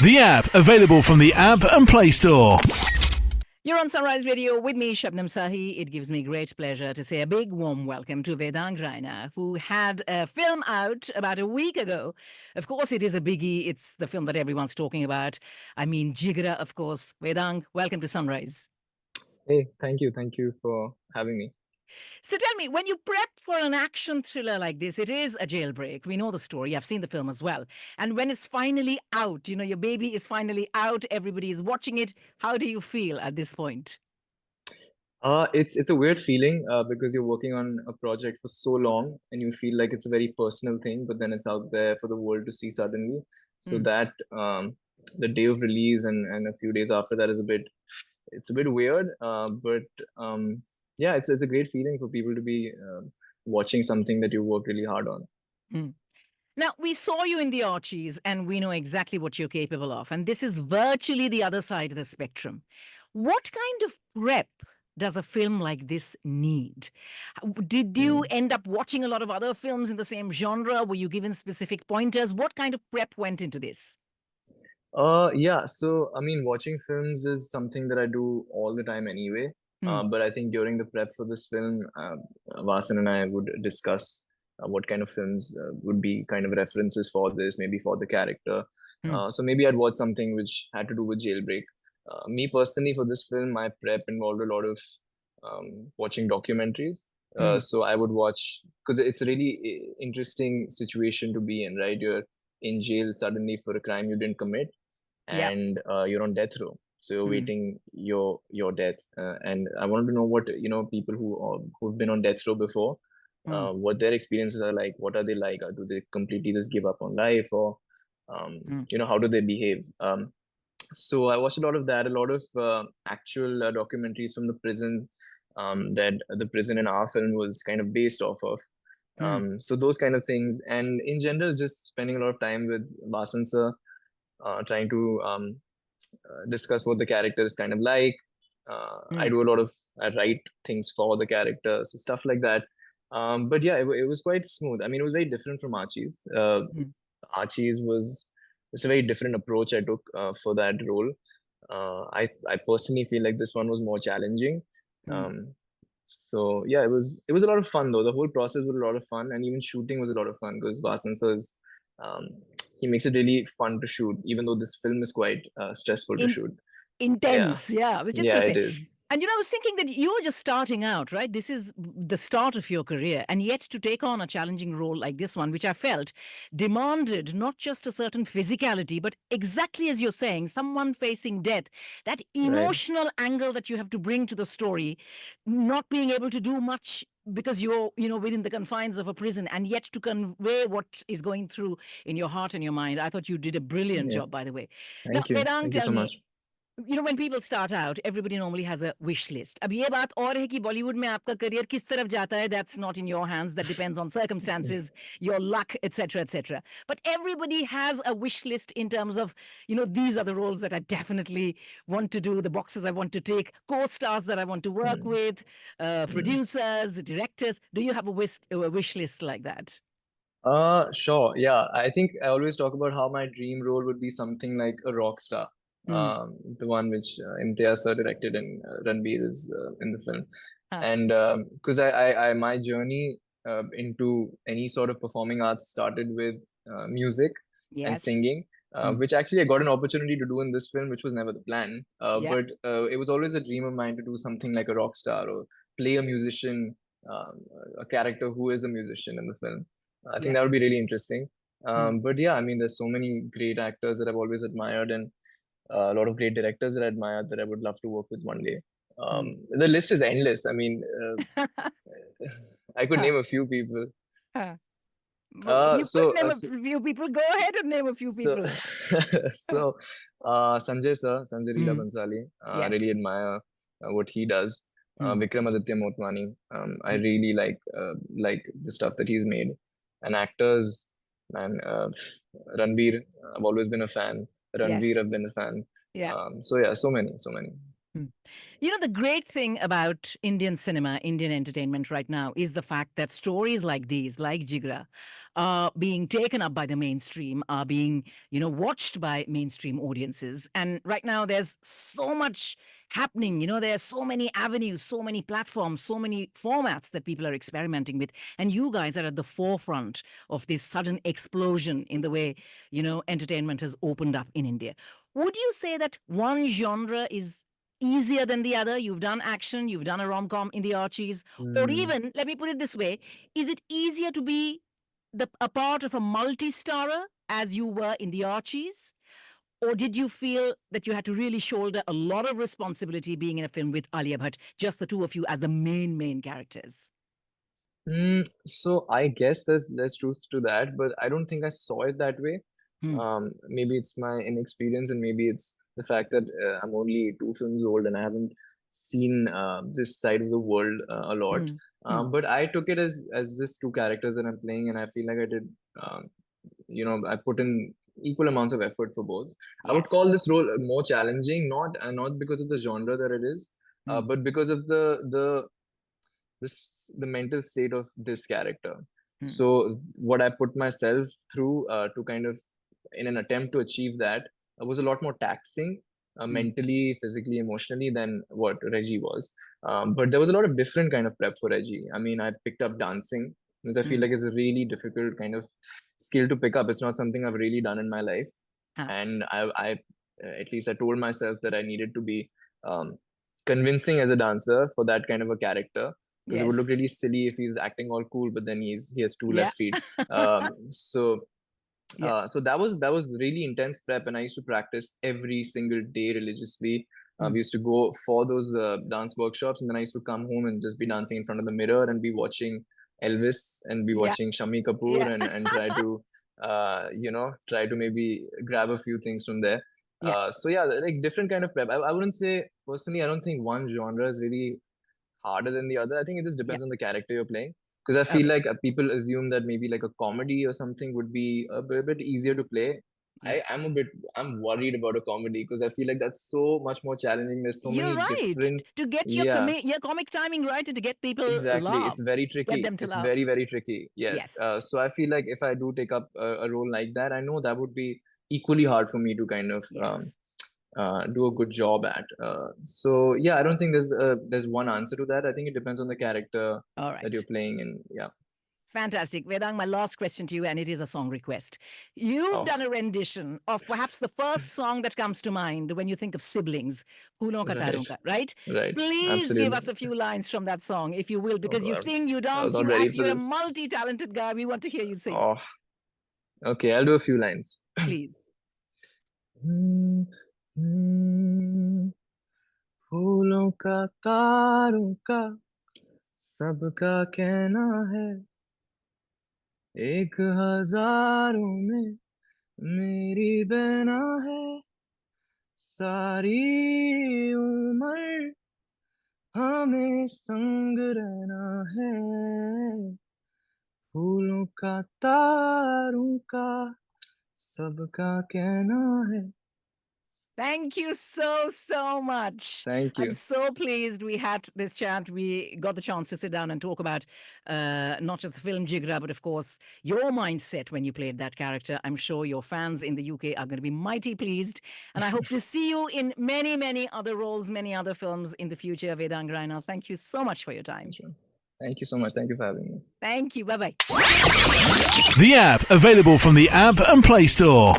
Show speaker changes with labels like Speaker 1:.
Speaker 1: The app available from the App and Play Store.
Speaker 2: You're on Sunrise Radio with me, Shabnam Sahi. It gives me great pleasure to say a big warm welcome to Vedang Raina, who had a film out about a week ago. Of course, it is a biggie. It's the film that everyone's talking about. I mean, Jigra, of course. Vedang, welcome to Sunrise.
Speaker 3: Hey, thank you. Thank you for having me.
Speaker 2: So tell me, when you prep for an action thriller like this, it is a jailbreak. We know the story. I've seen the film as well. And when it's finally out, your baby is finally out, everybody is watching it. How do you feel at this point?
Speaker 3: It's a weird feeling because you're working on a project for so long and you feel like it's a very personal thing, but then it's out there for the world to see suddenly. So that the day of release and a few days after that is it's a bit weird. But yeah, it's a great feeling for people to be watching something that you worked really hard on.
Speaker 2: Now, we saw you in the Archies, and we know exactly what you're capable of. And this is virtually the other side of the spectrum. What kind of prep does a film like this need? Did you end up watching a lot of other films in the same genre? Were you given specific pointers? What kind of prep went into this?
Speaker 3: Yeah, so I mean, watching films is something that I do all the time anyway. But I think during the prep for this film, Vasan and I would discuss what kind of films would be kind of references for this, maybe for the character. So maybe I'd watch something which had to do with Jailbreak. Me personally, for this film, my prep involved a lot of watching documentaries. So I would watch, because it's a really interesting situation to be in, right? You're in jail suddenly for a crime you didn't commit, and you're on death row. So you're waiting your death, and I wanted to know what people who've been on death row before, what their experiences are like. What are they like? Or do they completely just give up on life, or how do they behave? So I watched a lot of that, a lot of actual documentaries from the prison that the prison in our film was kind of based off of. So those kind of things, and in general, just spending a lot of time with Vasan sir, trying to discuss what the character is kind of like. I write things for the character, so stuff like that. But yeah, it was quite smooth. I mean, it was very different from Archie's. Archie's was it's a very different approach I took for that role. I personally feel like this one was more challenging. So yeah, it was a lot of fun though. The whole process was a lot of fun, and even shooting was a lot of fun because Vasan sir's he makes it really fun to shoot, even though this film is quite stressful to shoot.
Speaker 2: Intense, yeah. I was just
Speaker 3: Yeah,
Speaker 2: gonna
Speaker 3: it
Speaker 2: say.
Speaker 3: is.
Speaker 2: And I was thinking that you were just starting out, right? This is the start of your career. And yet to take on a challenging role like this one, which I felt demanded not just a certain physicality, but exactly as you're saying, someone facing death, that emotional angle that you have to bring to the story, not being able to do much because you're, within the confines of a prison, and yet to convey what is going through in your heart and your mind. I thought you did a brilliant job, by the way.
Speaker 3: Thank you.
Speaker 2: Vedang,
Speaker 3: Thank you so much.
Speaker 2: when people start out, everybody normally has a wish list. अब ये बात और है कि बॉलीवुड में आपका career किस तरफ जाता है, that's not in your hands. That depends on circumstances, your luck, etc., etc. But everybody has a wish list in terms of, these are the roles that I definitely want to do, the boxes I want to take, co-stars that I want to work with, producers, directors. Do you have a wish list like that?
Speaker 3: Sure. Yeah, I think I always talk about how my dream role would be something like a rock star. The one which Imtiaz sir directed and Ranbir is in the film. And because my journey into any sort of performing arts started with music and singing, which actually I got an opportunity to do in this film, which was never the plan. But it was always a dream of mine to do something like a rock star or play a musician, a character who is a musician in the film. I think that would be really interesting. But yeah, I mean, there's so many great actors that I've always admired, and a lot of great directors that I admire that I would love to work with one day. The list is endless. I mean, I could name a few people.
Speaker 2: You could name a few people. Go ahead and name a few people.
Speaker 3: Sanjay Leela Bhansali. I really admire what he does. Vikramaditya Motwani. I really like the stuff that he's made. And actors, man, Ranbir, I've always been a fan. Ranveer, I've been a fan. So yeah, so many.
Speaker 2: Hmm. You know, the great thing about Indian cinema, Indian entertainment right now is the fact that stories like these, like Jigra, are being taken up by the mainstream, are being, watched by mainstream audiences. And right now there's so much happening. There are so many avenues, so many platforms, so many formats that people are experimenting with. And you guys are at the forefront of this sudden explosion in the way, entertainment has opened up in India. Would you say that one genre is easier than the other? You've done action, you've done a rom-com in the Archies, or
Speaker 3: Hmm.
Speaker 2: even, let me put it this way, is it easier to be a part of a multi-starrer as you were in the Archies? Or did you feel that you had to really shoulder a lot of responsibility being in a film with Alia Bhatt, just the two of you as the main characters?
Speaker 3: So I guess there's truth to that, but I don't think I saw it that way.
Speaker 2: Hmm.
Speaker 3: Maybe it's my inexperience, and maybe it's the fact that I'm only 2 films old and I haven't seen this side of the world a lot.
Speaker 2: Hmm. Hmm.
Speaker 3: But I took it as just two characters that I'm playing, and I feel like I did, I put in equal amounts of effort for both. I would
Speaker 2: Yes.
Speaker 3: call this role more challenging, not because of the genre that it is,
Speaker 2: Hmm.
Speaker 3: but because of the mental state of this character.
Speaker 2: Hmm.
Speaker 3: So what I put myself through to kind of in an attempt to achieve that was a lot more taxing mentally, physically, emotionally than what Reggie was. But there was a lot of different kind of prep for Reggie. I mean, I picked up dancing, which I feel
Speaker 2: Hmm.
Speaker 3: like is a really difficult kind of skill to pick up. It's not something I've really done in my life,
Speaker 2: Huh.
Speaker 3: and I at least I told myself that I needed to be um, convincing as a dancer for that kind of a character, because it would look
Speaker 2: Yes.
Speaker 3: really silly if he's acting all cool but then he has two
Speaker 2: Yeah.
Speaker 3: left feet. So
Speaker 2: Yeah.
Speaker 3: so that was really intense prep, and I used to practice every single day religiously.
Speaker 2: Hmm.
Speaker 3: We used to go for those dance workshops, and then I used to come home and just be dancing in front of the mirror and be watching Elvis and be
Speaker 2: Yeah.
Speaker 3: watching Shami Kapoor
Speaker 2: Yeah.
Speaker 3: and try to maybe grab a few things from there.
Speaker 2: Yeah.
Speaker 3: So yeah, like different kind of prep. I wouldn't say personally. I don't think one genre is really harder than the other. I think it just
Speaker 2: Yeah.
Speaker 3: depends on the character you're playing. Because I feel
Speaker 2: Okay.
Speaker 3: like people assume that maybe like a comedy or something would be a bit easier to play.
Speaker 2: Yeah.
Speaker 3: I'm worried about a comedy because I feel like that's so much more challenging. There's so
Speaker 2: You're
Speaker 3: many
Speaker 2: right.
Speaker 3: different,
Speaker 2: To get
Speaker 3: yeah,
Speaker 2: your comic timing right and to get people
Speaker 3: exactly.
Speaker 2: laugh,
Speaker 3: It's very
Speaker 2: get
Speaker 3: tricky.
Speaker 2: them to
Speaker 3: It's
Speaker 2: laugh.
Speaker 3: very, very tricky. Yes.
Speaker 2: Yes.
Speaker 3: So I feel like if I do take up a role like that, I know that would be equally hard for me to kind of
Speaker 2: Yes.
Speaker 3: do a good job at. So yeah, I don't think there's one answer to that. I think it depends on the character
Speaker 2: All
Speaker 3: that you're
Speaker 2: right.
Speaker 3: playing, and yeah.
Speaker 2: Fantastic. Vedang, my last question to you, and it is a song request. You've
Speaker 3: Oh,
Speaker 2: done a rendition of perhaps the first song that comes to mind when you think of siblings, Phoolon Ka
Speaker 3: right,
Speaker 2: Taron Ka, right?
Speaker 3: right,
Speaker 2: Please give
Speaker 3: absolutely.
Speaker 2: us a few lines from that song, if you will,
Speaker 3: Oh
Speaker 2: because you
Speaker 3: God,
Speaker 2: sing, you
Speaker 3: I was
Speaker 2: dance,
Speaker 3: not
Speaker 2: you
Speaker 3: ready
Speaker 2: act,
Speaker 3: for
Speaker 2: you're a
Speaker 3: this.
Speaker 2: multi-talented guy. We want to hear you sing.
Speaker 3: Oh, okay, I'll do a few lines.
Speaker 2: Please.
Speaker 3: हम्म, हम्म, फूलों का तारों का सबका कहना है, एक हजारों में मेरी बहना है, सारी उम्र हमें संग रहना है, फूलों का तारों का सबका कहना है.
Speaker 2: Thank you so much.
Speaker 3: Thank
Speaker 2: I'm
Speaker 3: you.
Speaker 2: so pleased we had this chat. We got the chance to sit down and talk about not just the film Jigra, but of course, your mindset when you played that character. I'm sure your fans in the UK are going to be mighty pleased. And I hope to see you in many other roles, many other films in the future, Vedang Raina. Thank you so much for your time.
Speaker 3: Sure. Thank you so much. Thank you for having me.
Speaker 2: Thank you. Bye bye.
Speaker 1: The app available from the App and Play Store.